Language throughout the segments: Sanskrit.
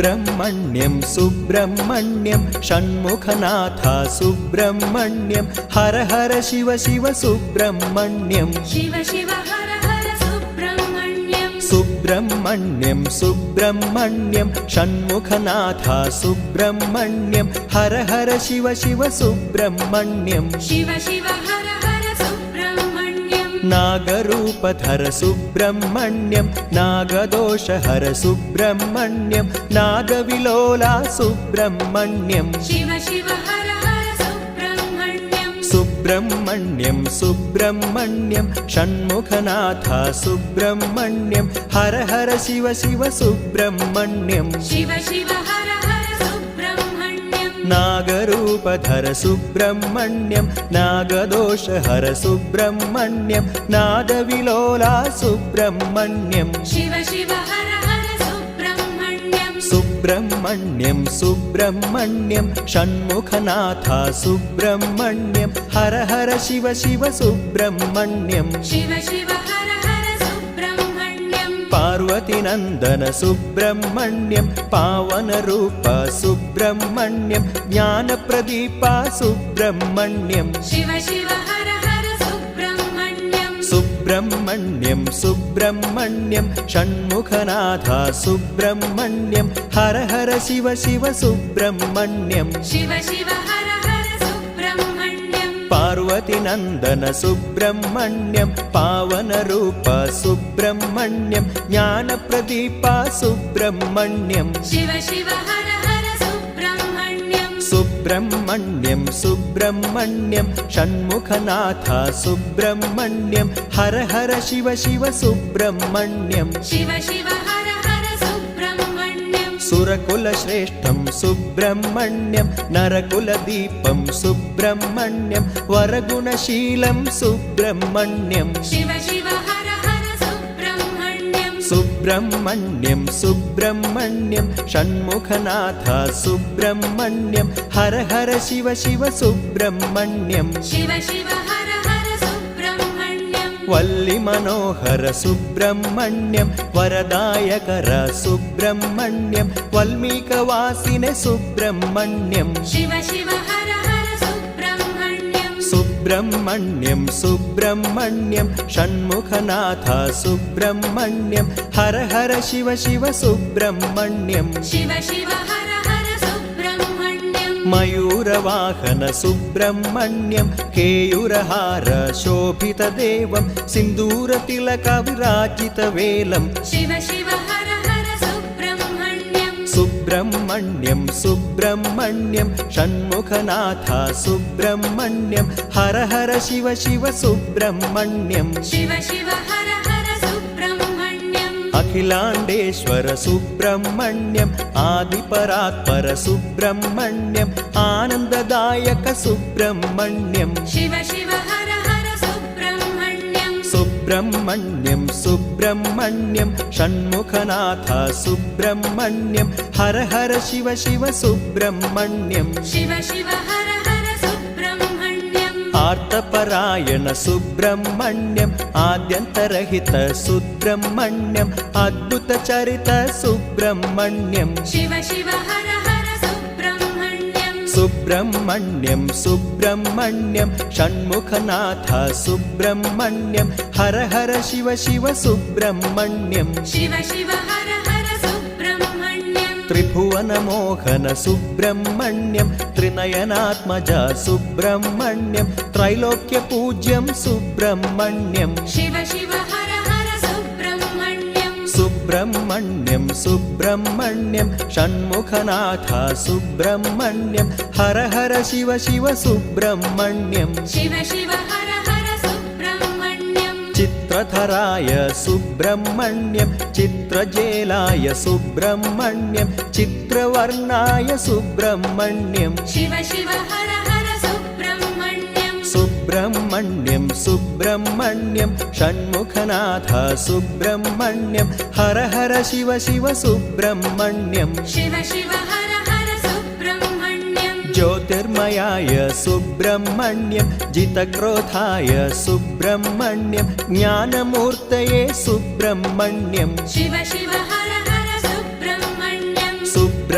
सुब्रह्मण्यं सुब्रह्मण्यं षण्मुखनाथ सुब्रह्मण्यं हर हर शिव शिव सुब्रह्मण्यं शिव शिव हर हर सुब्रह्मण्यं सुब्रह्मण्यं सुब्रह्मण्यं षण्मुखनाथ सुब्रह्मण्यं हर हर शिव शिव सुब्रह्मण्यं शिव शिव हर हर सुब्रह्मण्यं नागरूपधर सुब्रह्मण्यं नागदोषहर सुब्रह्मण्यं नागविलोला सुब्रह्मण्यं शिव शिव हर हर सुब्रह्मण्यं सुब्रह्मण्यं सुब्रह्मण्यं षण्मुखनाथ सुब्रह्मण्यं हर हर शिव शिव सुब्रह्मण्यं शिव शिव हर हर सुब्रह्मण्यं नागरूपधर सुब्रह्मण्यं नागदोषहर सुब्रह्मण्यं नादविलोला सुब्रह्मण्यं शिव शिव हर हर सुब्रह्मण्यं सुब्रह्मण्यं सुब्रह्मण्यं षण्मुखनाथ सुब्रह्मण्यं हर हर शिव शिव सुब्रह्मण्यं शिव शिव हर हर सुब्रह्मण्यं पार्वतीनन्दन सुब्रह्मण्यं पावनरूप सुब्रह्मण्यं ज्ञानप्रदीप सुब्रह्मण्यं शिव शिव हर हर सुब्रह्मण्यं सुब्रह्मण्यं सुब्रह्मण्यं षण्मुखनाथ सुब्रह्मण्यं हर हर शिव शिव सुब्रह्मण्यं शिव शिव हर हर सुब्रह्मण्यं पार्वतीनन्दन सुब्रह्मण्यं पावनरूप सुब्रह्मण्यं ज्ञानप्रदीप सुब्रह्मण्यं शिव शिव हर हर सुब्रह्मण्यं सुब्रह्मण्यं सुब्रह्मण्यं षण्मुखनाथ सुब्रह्मण्यं हर हर शिव शिव सुब्रह्मण्यं शिव शिव हर हर सुब्रह्मण्यं सुरकुलश्रेष्ठं सुब्रह्मण्यं नरकुलदीपं सुब्रह्मण्यं वरगुणशीलं सुब्रह्मण्यं शिव शिव हर हर सुब्रह्मण्यं सुब्रह्मण्यं सुब्रह्मण्यं षण्मुखनाथ सुब्रह्मण्यं हर हर शिव शिव सुब्रह्मण्यं शिव शिव हर हर सुब्रह्मण्यं वल्लिमनोहर सुब्रह्मण्यं वरदायकर सुब्रह्मण्यं वल्मीकवासिने सुब्रह्मण्यं शिव शिव हर हर सुब्रह्मण्यं सुब्रह्मण्यं सुब्रह्मण्यं षण्मुखनाथ सुब्रह्मण्यं हर हर शिव शिव सुब्रह्मण्यं शिव शिव हर हर सुब्रह्मण्यं मयूरवाहन सुब्रह्मण्यं केयूरहार शोभितदेवं सिन्दूरतिलकविराजितवेलं शिव शिव हर हर सुब्रह्मण्यं सुब्रह्मण्यं सुब्रह्मण्यं षण्मुखनाथ सुब्रह्मण्यं हर हर शिव शिव सुब्रह्मण्यं शिव शिव हर हर सुब्रह्मण्यं अखिलाण्डेश्वर सुब्रह्मण्यं आदिपरात्पर सुब्रह्मण्यं आनन्ददायक सुब्रह्मण्यं शिव शिव हर हर सुब्रह्मण्यं सुब्रह्मण्यं सुब्रह्मण्यं षण्मुखनाथ सुब्रह्मण्यं हर हर शिव शिव सुब्रह्मण्यं शिव शिव हर हर सुब्रह्मण्यं आर्तपरायण सुब्रह्मण्यं आद्यन्तरहित सुब्रह्मण्यं अद्भुतचरित सुब्रह्मण्यं शिव शिव हर हर सुब्रह्मण्यं सुब्रह्मण्यं सुब्रह्मण्यं षण्मुखनाथ सुब्रह्मण्यं हर हर शिव शिव सुब्रह्मण्यं शिव शिव हर हर सुब्रह्मण्यं त्रिभुवनमोहन सुब्रह्मण्यं त्रिनयनात्मज सुब्रह्मण्यं त्रैलोक्यपूज्यं सुब्रह्मण्यं शिव शिव हर हर सुब्रह्मण्यं सुब्रह्मण्यं सुब्रह्मण्यं षण्मुखनाथ सुब्रह्मण्यं हर हर शिव शिव सुब्रह्मण्यं शिव शिव हर हर सुब्रह्मण्यं चित्रधराय सुब्रह्मण्यं चित्रजेलाय सुब्रह्मण्यं चित्रवर्णाय सुब्रह्मण्यं शिव शिव हर हर सुब्रह्मण्यं सुब्रह्मण्यं सुब्रह्मण्यं षण्मुखनाथ सुब्रह्मण्यं हर हर शिव शिव सुब्रह्मण्यं शिव शिव हर हर सुब्रह्मण्यं ज्योतिर्मयाय सुब्रह्मण्यं जितक्रोधाय सुब्रह्मण्यं ज्ञानमूर्तये सुब्रह्मण्यं शिव शिव हर हर सुब्रह्मण्यं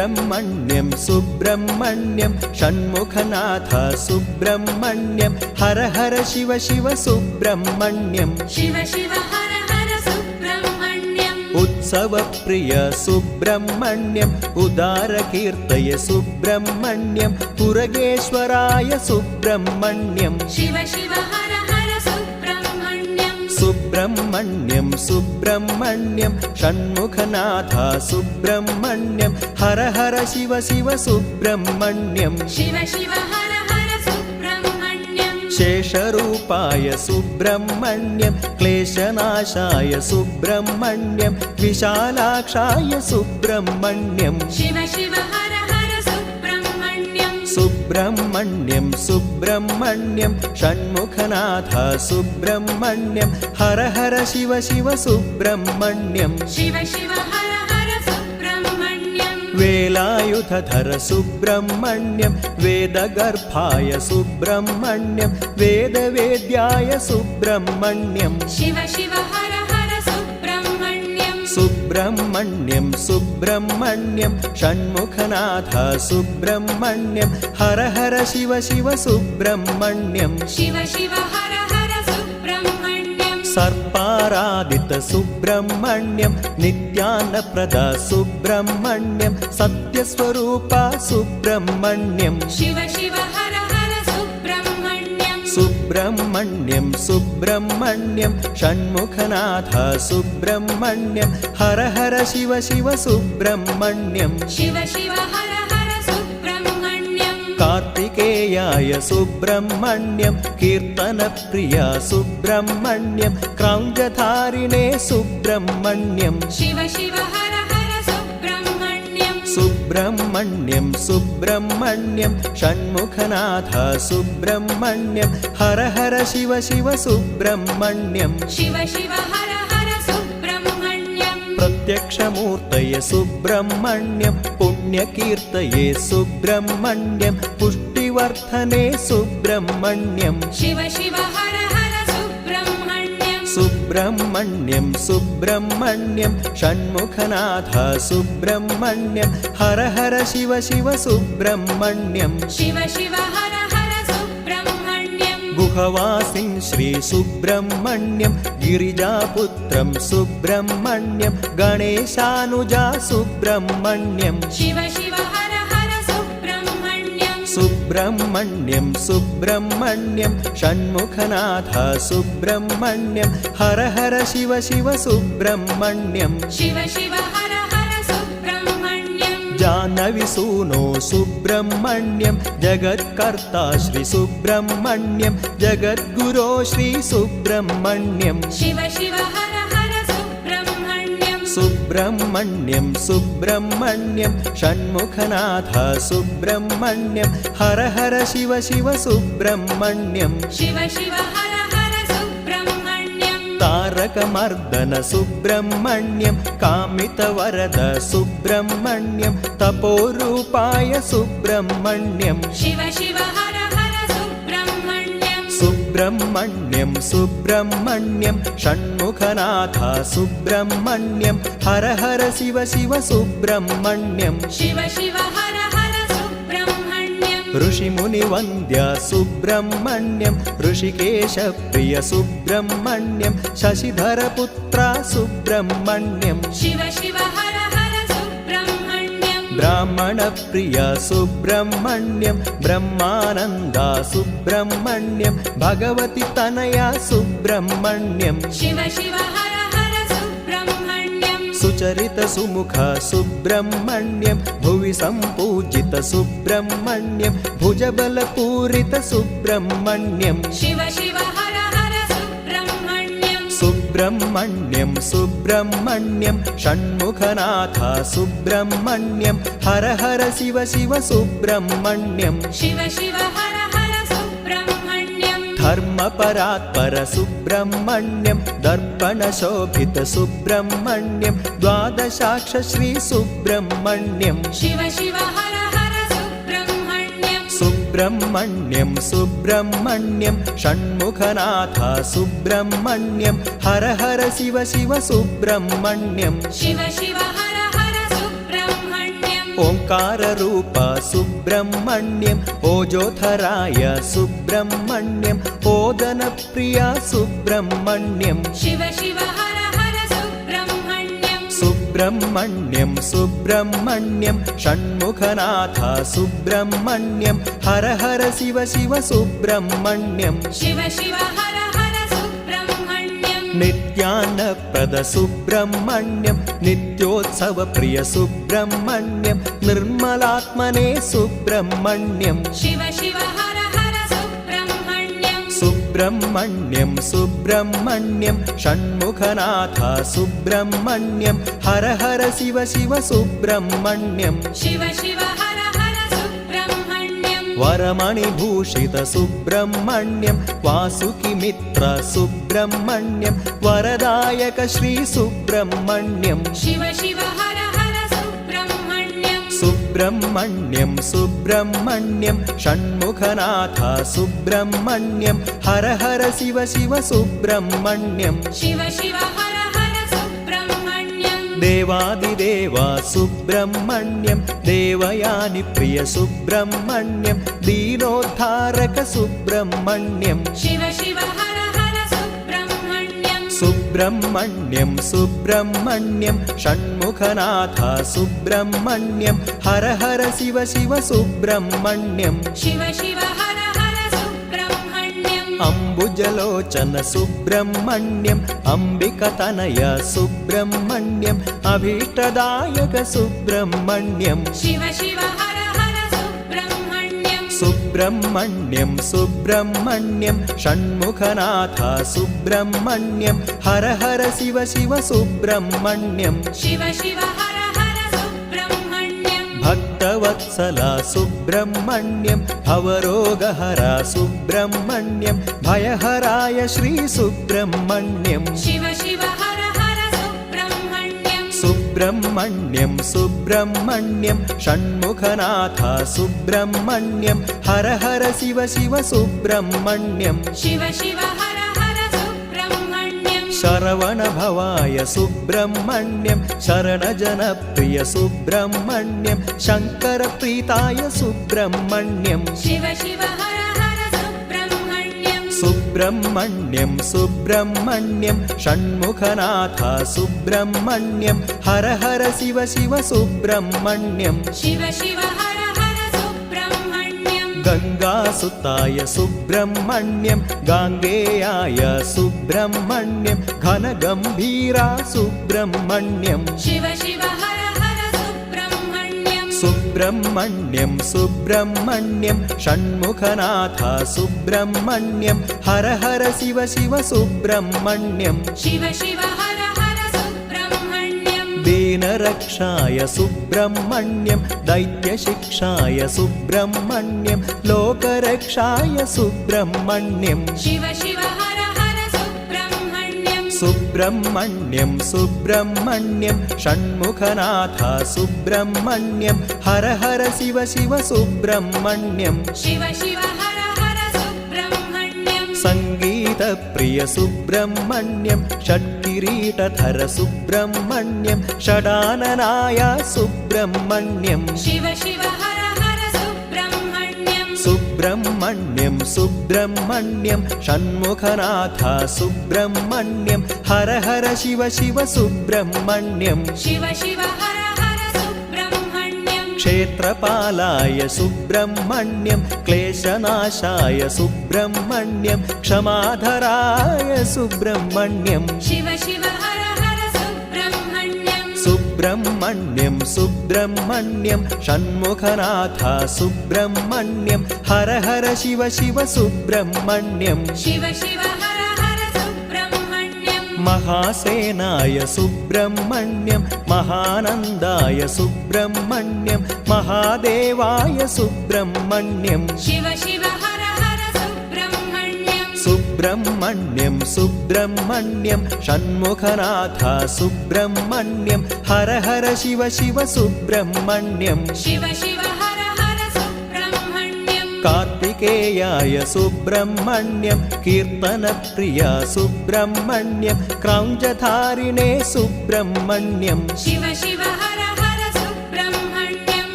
सुब्रह्मण्यं सुब्रह्मण्यं षण्मुखनाथ सुब्रह्मण्यं हर हर शिव शिव सुब्रह्मण्यं शिव शिव हर हर सुब्रह्मण्यम् उत्सवप्रिय सुब्रह्मण्यं उदारकीर्तय सुब्रह्मण्यं पुरगेश्वराय सुब्रह्मण्यं शिव शिव हर हर सुब्रह्मण्यम् सुब्रह्मण्यं सुब्रह्मण्यं षण्मुखनाथ सुब्रह्मण्यं हर हर शिव शिव सुब्रह्मण्यं शिव शिव हर हर सुब्रह्मण्यम् शेषरूपाय सुब्रह्मण्यं क्लेशनाशाय सुब्रह्मण्यं विशालाक्षाय सुब्रह्मण्यं शिव शिव हर हर सुब्रह्मण्यम् सुब्रह्मण्यं सुब्रह्मण्यं षण्मुखनाथ सुब्रह्मण्यं हर हर शिव शिव सुब्रह्मण्यं शिव शिव हर हर सुब्रह्मण्यम् वेलायुधधर सुब्रह्मण्यं वेदगर्भाय सुब्रह्मण्यं वेदवेद्याय सुब्रह्मण्यं शिव शिव हर हर सुब्रह्मण्यम् सुब्रह्मण्यं सुब्रह्मण्यं षण्मुखनाथ सुब्रह्मण्यं हर हर शिव शिव सुब्रह्मण्यं शिव शिव हर हर सुब्रह्मण्यम् सर्पारादित सुब्रह्मण्यं नित्यानप्रद सुब्रह्मण्यं सत्यस्वरूपा सुब्रह्मण्यं शिव शिव हर हर सुब्रह्मण्यम् सुब्रह्मण्यं सुब्रह्मण्यं षण्मुखनाथ सुब्रह्मण्यं हर हर शिव शिव सुब्रह्मण्यं शिव शिव हर हर सुब्रह्मण्यम् कार्तिकेयाय सुब्रह्मण्यं कीर्तनप्रिया सुब्रह्मण्यं क्रौञ्चधारिणे सुब्रह्मण्यं शिव शिव हर हर सुब्रह्मण्यम् सुब्रह्मण्यं सुब्रह्मण्यं षण्मुखनाथ सुब्रह्मण्यं हर हर शिव शिव सुब्रह्मण्यं शिव शिव हर हर सुब्रह्मण्यम् प्रत्यक्षमूर्तये सुब्रह्मण्यं पुण्यकीर्तये सुब्रह्मण्यं पुष्टिवर्धने सुब्रह्मण्यं शिव शिव हर हर सुब्रह्मण्यम् सुब्रह्मण्यं सुब्रह्मण्यं षण्मुखनाथ सुब्रह्मण्यं हर हर शिव शिव सुब्रह्मण्यं शिव शिव हर हर सुब्रह्मण्यम् गुहवासिं श्री सुब्रह्मण्यं गिरिजापुत्रं सुब्रह्मण्यं गणेशानुजा सुब्रह्मण्यं शिव शिव हर हर सुब्रह्मण्यम् सुब्रह्मण्यं सुब्रह्मण्यं षण्मुखनाथ सुब्रह्मण्यं हर हर शिव शिव सुब्रह्मण्यं शिव शिव हर हर सुब्रह्मण्यम् जानविसूनो सुब्रह्मण्यं जगत्कर्ता श्री सुब्रह्मण्यं जगद्गुरो श्री सुब्रह्मण्यं शिव शिव हर हर सुब्रह्मण्यम् सुब्रह्मण्यं सुब्रह्मण्यं षण्मुखनाथ सुब्रह्मण्यं हर हर शिव शिव सुब्रह्मण्यं शिव शिव हर हर सुब्रह्मण्यम् तारकमर्दन सुब्रह्मण्यं कामितवरद सुब्रह्मण्यं तपोरूपाय सुब्रह्मण्यं शिव शिव हर हर सुब्रह्मण्यम् सुब्रह्मण्यं सुब्रह्मण्यं षण्मुखनाथ सुब्रह्मण्यं हर हर शिव शिव सुब्रह्मण्यं शिव शिव हर हर सुब्रह्मण्यम् ऋषिमुनिवन्द्य सुब्रह्मण्यं ऋषिकेशप्रिय सुब्रह्मण्यं शशिधरपुत्र सुब्रह्मण्यं शिव शिव हर हर सुब्रह्मण्यम् ब्राह्मणप्रिय सुब्रह्मण्यं ब्रह्मानन्दा सुब्रह्मण्यं भगवति तनया सुब्रह्मण्यं शिव शिव हर हर सुब्रह्मण्यम् सुचरित सुमुख सुब्रह्मण्यं भुवि सम्पूजित सुब्रह्मण्यं भुजबलपूरित सुब्रह्मण्यं शिव शिव हर हर सुब्रह्मण्यम् सुब्रह्मण्यं सुब्रह्मण्यं षण्मुखनाथ सुब्रह्मण्यं हर हर शिव शिव सुब्रह्मण्यं शिव शिव हर हर सुब्रह्मण्यम् धर्मपरात्पर सुब्रह्मण्यं दर्पणशोभित सुब्रह्मण्यं द्वादशाक्ष श्री सुब्रह्मण्यं शिव शिव हर हर सुब्रह्मण्यम् सुब्रह्मण्यं सुब्रह्मण्यं षण्मुखनाथ सुब्रह्मण्यं हर हर शिव शिव सुब्रह्मण्यं शिव शिव हर हर सुब्रह्मण्यम् ओङ्काररूप सुब्रह्मण्यं ओजोधराय सुब्रह्मण्यं ओदनप्रिया सुब्रह्मण्यं शिव शिव हर हर सुब्रह्मण्यं सुब्रह्मण्यं सुब्रह्मण्यं षण्मुखनाथ सुब्रह्मण्यं हर हर शिव शिव सुब्रह्मण्यं शिव शिव हर हर सुब्रह्मण्यं नित्यान्नप्रद सुब्रह्मण्यं नित्योत्सवप्रिय सुब्रह्मण्यं निर्मलात्मने सुब्रह्मण्यं शिव शिव हर हर सुब्रह्मण्यं सुब्रह्मण्यं सुब्रह्मण्यं षण्मुखनाथ सुब्रह्मण्यं हर हर शिव शिव सुब्रह्मण्यं शिव शिव हर हर सुब्रह्मण्यं वरमणिभूषित सुब्रह्मण्यं वासुकिमित्र सुब्रह्मण्यं वरदायक श्री सुब्रह्मण्यं शिव शिव हर हर सुब्रह्मण्यं सुब्रह्मण्यं सुब्रह्मण्यं षण्मुखनाथ सुब्रह्मण्यं हर हर शिव शिव सुब्रह्मण्यं शिव शिव हर हर सुब्रह्मण्यं देवादिदेव सुब्रह्मण्यं देवयानि प्रिय सुब्रह्मण्यं दीनोद्धारक सुब्रह्मण्यं शिव शिव हर हर सुब्रह्मण्यं सुब्रह्मण्यं सुब्रह्मण्यं षण्मुखनाथ सुब्रह्मण्यं हर हर शिव शिव सुब्रह्मण्यं शिव शिव हर हर सुब्रह्मण्यं अम्बुजलोचन सुब्रह्मण्यं अम्बिकतनय सुब्रह्मण्यं अभीष्टदायक सुब्रह्मण्यं शिव शिव हर हर सुब्रह्मण्यं सुब्रह्मण्यं सुब्रह्मण्यं षण्मुखनाथ सुब्रह्मण्यं हर हर शिव शिव सुब्रह्मण्यं शिव शिव हर हर सुब्रह्मण्यं भक्तवत्सला सुब्रह्मण्यं भवरोगहरा सुब्रह्मण्यं भयहराय श्री सुब्रह्मण्यं शिव शिव हर हर सुब्रह्मण्यं सुब्रह्मण्यं सुब्रह्मण्यं षण्मुखनाथ सुब्रह्मण्यं हर हर शिव शिव सुब्रह्मण्यं शिव शिव हर हर सुब्रह्मण्यं शरवणभवाय सुब्रह्मण्यं शरणजनप्रिय सुब्रह्मण्यं शङ्करप्रीताय सुब्रह्मण्यं शिव शिव हर हर सुब्रह्मण्यं सुब्रह्मण्यं सुब्रह्मण्यं षण्मुखनाथ सुब्रह्मण्यं हर हर शिव शिव सुब्रह्मण्यं शिव शिव हर हर सुब्रह्मण्यं गङ्गासुताय सुब्रह्मण्यं गाङ्गेयाय सुब्रह्मण्यं घनगम्भीरा सुब्रह्मण्यं शिव शिव हर हर सुब्रह्मण्यं सुब्रह्मण्यं सुब्रह्मण्यं षण्मुखनाथ सुब्रह्मण्यं हर हर शिव शिव सुब्रह्मण्यं शिव शिव हर हर सुब्रह्मण्यं दीनरक्षाय सुब्रह्मण्यं दैत्यशिक्षाय सुब्रह्मण्यं लोकरक्षाय सुब्रह्मण्यं शिव शिव हर हर सुब्रह्मण्यं सुब्रह्मण्यं सुब्रह्मण्यं षण्मुखनाथ सुब्रह्मण्यं हर हर शिव शिव सुब्रह्मण्यं शिव शिव हर हर सुब्रह्मण्यं सङ्गीतप्रिय सुब्रह्मण्यं षट्किरीटधर सुब्रह्मण्यं षडाननाय सुब्रह्मण्यं शिव शिव हर हर सुब्रह्मण्यं सुब्रह्मण्यं सुब्रह्मण्यं षण्मुखनाथ सुब्रह्मण्यं हर हर शिव शिव सुब्रह्मण्यं शिव शिव हर हर सुब्रह्मण्यं क्षेत्रपालाय सुब्रह्मण्यं क्लेशनाशाय सुब्रह्मण्यं क्षमाधराय सुब्रह्मण्यं शिव शिव हर हर सुब्रह्मण्यं सुब्रह्मण्यं सुब्रह्मण्यं षण्मुखनाथ सुब्रह्मण्यं हर हर शिव शिव सुब्रह्मण्यं शिव शिव हर हर सुब्रह्मण्यं महासेनाय सुब्रह्मण्यं महानन्दाय सुब्रह्मण्यं महादेवाय सुब्रह्मण्यं शिव शिव हर हर सुब्रह्मण्यं सुब्रह्मण्यं सुब्रह्मण्यं षण्मुखनाथ सुब्रह्मण्यं हर हर शिव शिव सुब्रह्मण्यं शिव शिव हर हर सुब्रह्मण्यं कार्तिकेयाय सुब्रह्मण्यं कीर्तनप्रिया सुब्रह्मण्यं क्रौञ्चधारिणे सुब्रह्मण्यं शिव शिव हर हर सुब्रह्मण्यं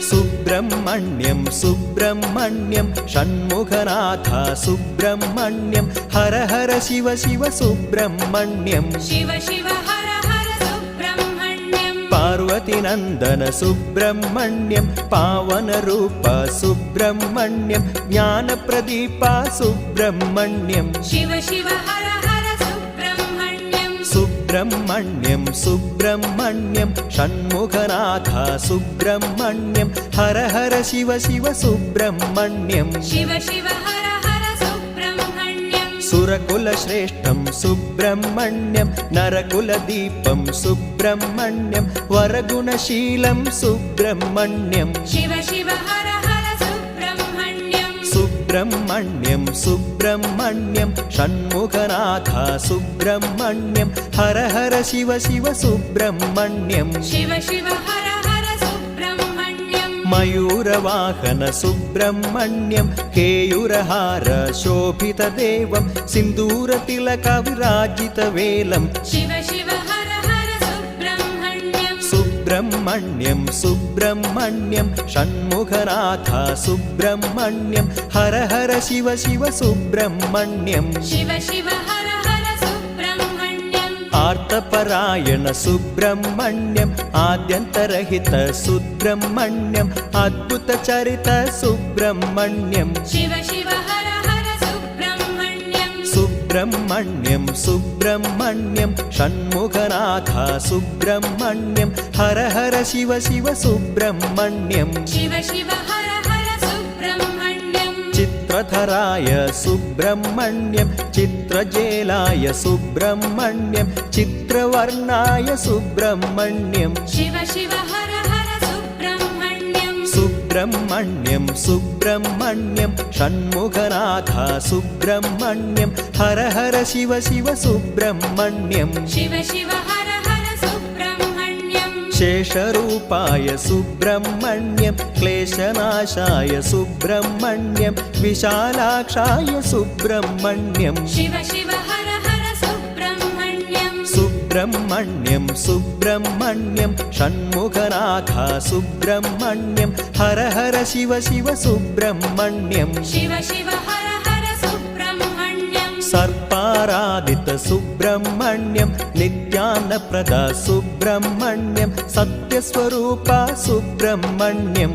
सुब्रह्मण्यं सुब्रह्मण्यं षण्मुखनाथ सुब्रह्मण्यं हर हर शिव शिव सुब्रह्मण्यं शिव शिव हर हर सुब्रह्मण्यं पार्वतीनन्दन सुब्रह्मण्यं पावनरूप सुब्रह्मण्यं ज्ञानप्रदीप सुब्रह्मण्यं शिव शिव हर हर सुब्रह्मण्यं सुब्रह्मण्यं सुब्रह्मण्यं षण्मुखनाथ सुब्रह्मण्यं हर हर शिव शिव सुब्रह्मण्यं शिव शिव हर हर सुब्रह्मण्यं सुरकुलश्रेष्ठं सुब्रह्मण्यं नरकुलदीपं सुब्रह्मण्यं वरगुणशीलं सुब्रह्मण्यं शिव शिव हर हर सुब्रह्मण्यं सुब्रह्मण्यं सुब्रह्मण्यं षण्मुखनाथ सुब्रह्मण्यं हर हर शिव शिव सुब्रह्मण्यं शिव शिव हर हर सुब्रह्मण्यं मयूरवाहन सुब्रह्मण्यं केयूरहार शोभितदेवं सिन्दूरतिलकविराजितवेलं शिव शिव हर हर सुब्रह्मण्यं सुब्रह्मण्यं सुब्रह्मण्यं षण्मुखनाथ सुब्रह्मण्यं हर हर शिव शिव सुब्रह्मण्यं शिव शिव हर हर सुब्रह्मण्यं आर्तपरायण सुब्रह्मण्यं आद्यन्तरहित सुब्रह्मण्यं अद्भुतचरित सुब्रह्मण्यं शिव शिव हर हर सुब्रह्मण्यं सुब्रह्मण्यं सुब्रह्मण्यं षण्मुखनाथ सुब्रह्मण्यं हर हर शिव शिव सुब्रह्मण्यं शिव शिव हर हर सुब्रह्मण्यं चित्रधराय सुब्रह्मण्यं चित्रजेलाय सुब्रह्मण्यं चित्रवर्णाय सुब्रह्मण्यं शिव शिव हर हर सुब्रह्मण्यं सुब्रह्मण्यं सुब्रह्मण्यं षण्मुखनाथ सुब्रह्मण्यं हर हर शिव शिव सुब्रह्मण्यं शिव शिव हर हर सुब्रह्मण्यं शेषरूपाय सुब्रह्मण्यं क्लेशनाशाय सुब्रह्मण्यं विशालाक्षाय सुब्रह्मण्यं शिव शिव हर हर सुब्रह्मण्यं सुब्रह्मण्यं सुब्रह्मण्यं षण्मुखनाथ सुब्रह्मण्यं हर हर शिव शिव सुब्रह्मण्यं शिव शिव हर हर सुब्रह्मण्यं सर्पारादित सुब्रह्मण्यं नित्यानप्रद सुब्रह्मण्यं सत्यस्वरूप सुब्रह्मण्यं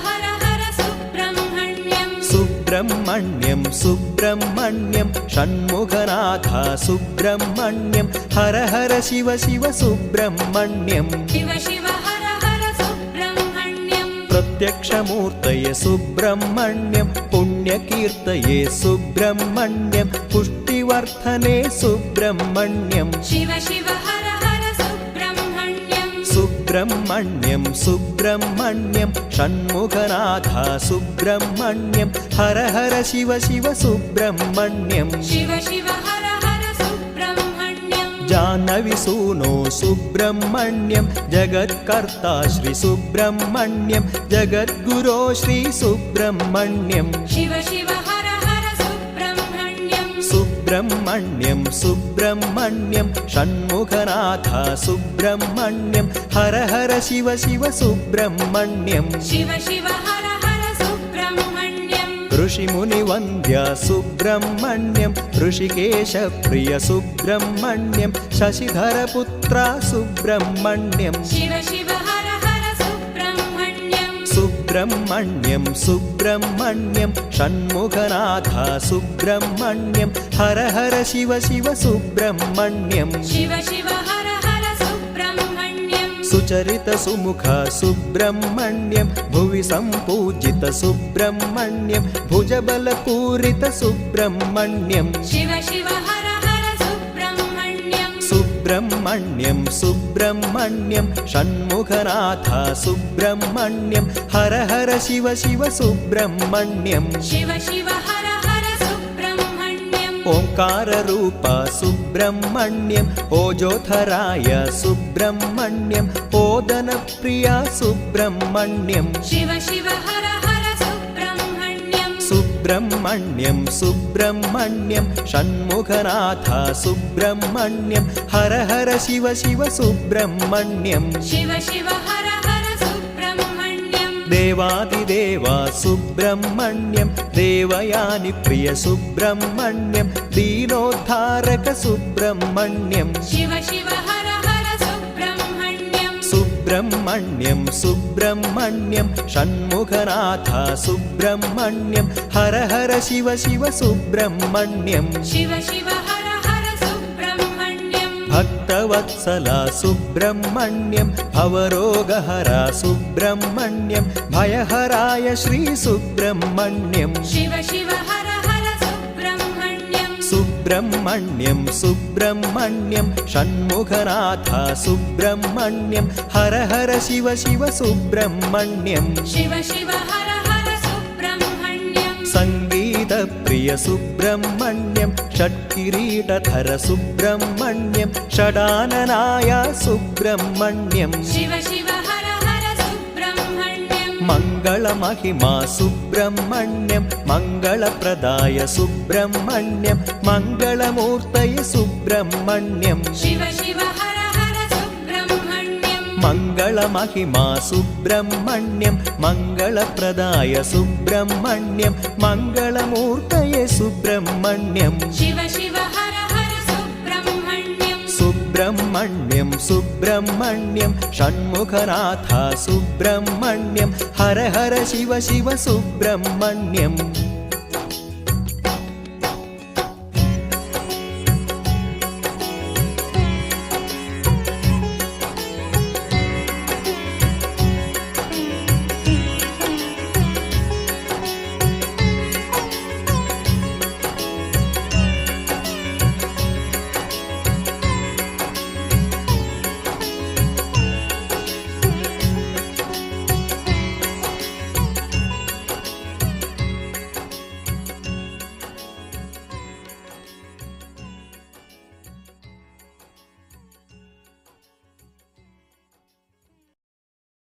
हर हर सुब्रह्मण्यं सुब्रह्मण्यं सुब्रह्मण्यं षण्मुखनाथ सुब्रह्मण्यं हर हर शिव शिव सुब्रह्मण्यं शिव शिव हर हर सुब्रह्मण्यं प्रत्यक्षमूर्तये सुब्रह्मण्यं पुण्यकीर्तये सुब्रह्मण्यं पुष्टिवर्धने सुब्रह्मण्यं शिव शिव हर हर सुब्रह्मण्यं सुब्रह्मण्यं सुब्रह्मण्यं षण्मुखनाथ सुब्रह्मण्यं हर हर शिव शिव सुब्रह्मण्यं शिव शिव हर हर सुब्रह्मण्यं जानविसूनो सुब्रह्मण्यं जगत्कर्ता श्री सुब्रह्मण्यं जगद्गुरो श्री सुब्रह्मण्यं शिव शिव हर हर सुब्रह्मण्यं सुब्रह्मण्यं सुब्रह्मण्यं षण्मुखनाथ सुब्रह्मण्यं हर हर शिव शिव सुब्रह्मण्यं शिव शिव हर हर सुब्रह्मण्यं ऋषिमुनिवन्द्य सुब्रह्मण्यं ऋषिकेशप्रिय सुब्रह्मण्यं शशिधरपुत्र सुब्रह्मण्यं शिव शिव हर हर सुब्रह्मण्यं सुब्रह्मण्यं सुब्रह्मण्यं षण्मुखनाथ सुब्रह्मण्यं हर हर शिव शिव सुब्रह्मण्यं शिव शिव हर हर सुब्रह्मण्यं सुचरित सुमुख सुब्रह्मण्यं भुवि सम्पूजित सुब्रह्मण्यं भुजबलपूरित सुब्रह्मण्यं शिव शिव हर हर सुब्रह्मण्यं सुब्रह्मण्यं सुब्रह्मण्यं षण्मुखनाथ सुब्रह्मण्यं हर हर शिव शिव सुब्रह्मण्यं शिव शिव हर हर सुब्रह्मण्यं ओंकाररूप सुब्रह्मण्यं ओजोधराय सुब्रह्मण्यं ओदनप्रिय सुब्रह्मण्यं शिव शिव हर हर सुब्रह्मण्यं सुब्रह्मण्यं सुब्रह्मण्यं षण्मुखनाथ सुब्रह्मण्यं हर हर शिव शिव सुब्रह्मण्यं शिव शिव हर हर सुब्रह्मण्यं देवादिदेवा सुब्रह्मण्यं देवयानि प्रिय सुब्रह्मण्यं दीनोद्धारक सुब्रह्मण्यं शिव शिव हर हर सुब्रह्मण्यं सुब्रह्मण्यं सुब्रह्मण्यं षण्मुखनाथ सुब्रह्मण्यं हर हर शिव शिव सुब्रह्मण्यं शिव शिव हर हर सुब्रह्मण्यं भक्तवत्सला सुब्रह्मण्यं भवरोगहरा सुब्रह्मण्यं भयहराय श्री सुब्रह्मण्यं शिव शिव हर हर सुब्रह्मण्यं सुब्रह्मण्यं सुब्रह्मण्यं षण्मुखनाथ सुब्रह्मण्यं हर हर शिव शिव सुब्रह्मण्यं शिव शिव हर हर सुब्रह्मण्यं सङ्गीतप्रिय सुब्रह्मण्यं षट्किरीटधर सुब्रह्मण्यं षडाननाय सुब्रह्मण्यं शिव शिव हर हर सुब्रह्मण्यं मङ्गलमहिमा सुब्रह्मण्यं मङ्गलप्रदाय सुब्रह्मण्यं मङ्गलमूर्तये सुब्रह्मण्यं शिव शिव हर हर सुब्रह्मण्यं मङ्गलमहिमा सुब्रह्मण्यं मङ्गलप्रदाय सुब्रह्मण्यं मङ्गलमूर्तये सुब्रह्मण्यं शिव शिव हर हर सुब्रह्मण्यं सुब्रह्मण्यं सुब्रह्मण्यं षण्मुखनाथ सुब्रह्मण्यं हर हर शिव शिव सुब्रह्मण्यं